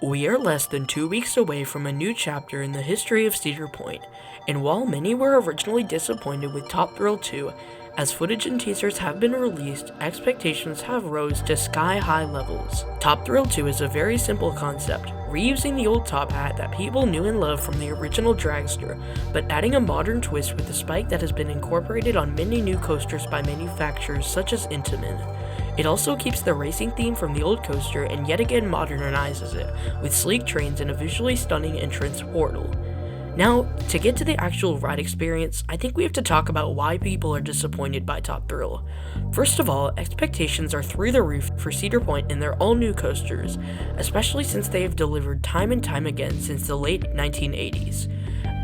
We are less than 2 weeks away from a new chapter in the history of Cedar Point, and while many were originally disappointed with Top Thrill 2, as footage and teasers have been released, expectations have rose to sky-high levels. Top Thrill 2 is a very simple concept, reusing the old top hat that people knew and loved from the original dragster, but adding a modern twist with a spike that has been incorporated on many new coasters by manufacturers such as Intamin. It also keeps the racing theme from the old coaster and yet again modernizes it, with sleek trains and a visually stunning entrance portal. Now, to get to the actual ride experience, I think we have to talk about why people are disappointed by Top Thrill. First of all, expectations are through the roof for Cedar Point and their all-new coasters, especially since they have delivered time and time again since the late 1980s.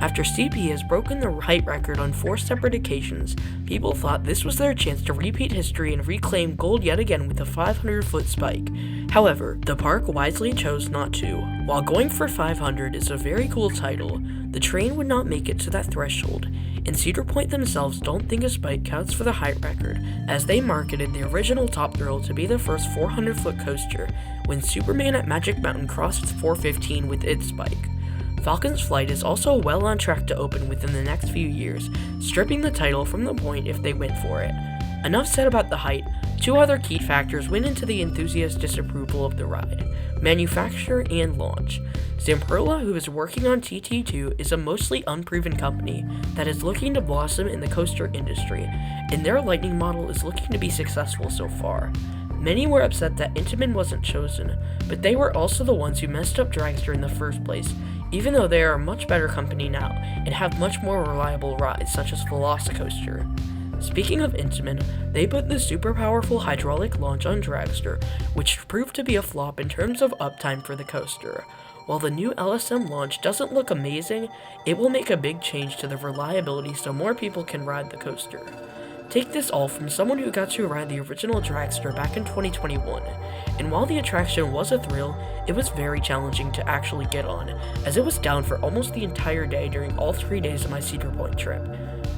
After CP has broken the height record on 4 separate occasions, people thought this was their chance to repeat history and reclaim gold yet again with a 500-foot spike. However, the park wisely chose not to. While going for 500 is a very cool title, the train would not make it to that threshold, and Cedar Point themselves don't think a spike counts for the height record, as they marketed the original Top Thrill to be the first 400-foot coaster, when Superman at Magic Mountain crossed 415 with its spike. Falcon's Flight is also well on track to open within the next few years, stripping the title from the point if they went for it. Enough said about the height. 2 other key factors went into the enthusiast disapproval of the ride: manufacturer and launch. Zamperla, who is working on TT2, is a mostly unproven company that is looking to blossom in the coaster industry, and their Lightning model is looking to be successful so far. Many were upset that Intamin wasn't chosen, but they were also the ones who messed up Dragster in the first place, even though they are a much better company now and have much more reliable rides such as Velocicoaster. Speaking of Intamin, they put the super powerful hydraulic launch on Dragster, which proved to be a flop in terms of uptime for the coaster. While the new LSM launch doesn't look amazing, it will make a big change to the reliability so more people can ride the coaster. Take this all from someone who got to ride the original Dragster back in 2021, and while the attraction was a thrill, it was very challenging to actually get on, as it was down for almost the entire day during all 3 days of my Cedar Point trip.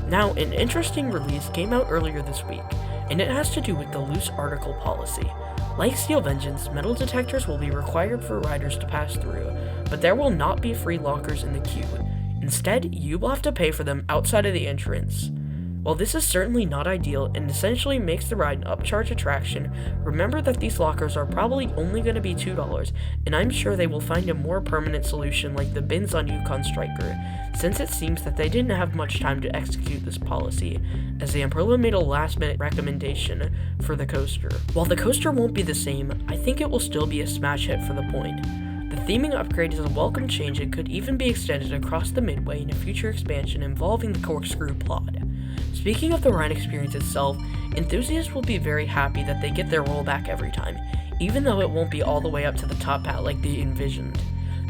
Now, an interesting release came out earlier this week, and it has to do with the loose article policy. Like Steel Vengeance, metal detectors will be required for riders to pass through, but there will not be free lockers in the queue. Instead, you will have to pay for them outside of the entrance. While this is certainly not ideal and essentially makes the ride an upcharge attraction, remember that these lockers are probably only going to be $2, and I'm sure they will find a more permanent solution like the bins on Yukon Striker, since it seems that they didn't have much time to execute this policy, as the Zamperla made a last-minute recommendation for the coaster. While the coaster won't be the same, I think it will still be a smash hit for the point. The theming upgrade is a welcome change and could even be extended across the Midway in a future expansion involving the corkscrew plot. Speaking of the ride experience itself, enthusiasts will be very happy that they get their rollback every time, even though it won't be all the way up to the top hat like they envisioned.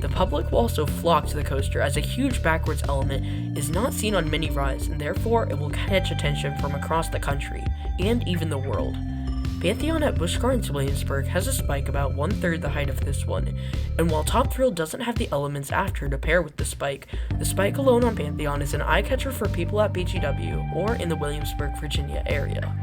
The public will also flock to the coaster as a huge backwards element is not seen on many rides, and therefore it will catch attention from across the country, and even the world. Pantheon at Busch Gardens Williamsburg has a spike about 1/3 the height of this one, and while Top Thrill doesn't have the elements after to pair with the spike alone on Pantheon is an eye-catcher for people at BGW or in the Williamsburg, Virginia area.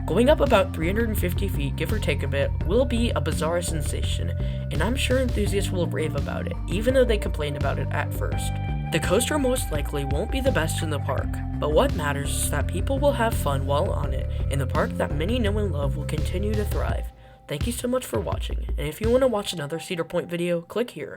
Going up about 350 feet, give or take a bit, will be a bizarre sensation, and I'm sure enthusiasts will rave about it, even though they complained about it at first. The coaster most likely won't be the best in the park, but what matters is that people will have fun while on it, and the park that many know and love will continue to thrive. Thank you so much for watching, and if you want to watch another Cedar Point video, click here.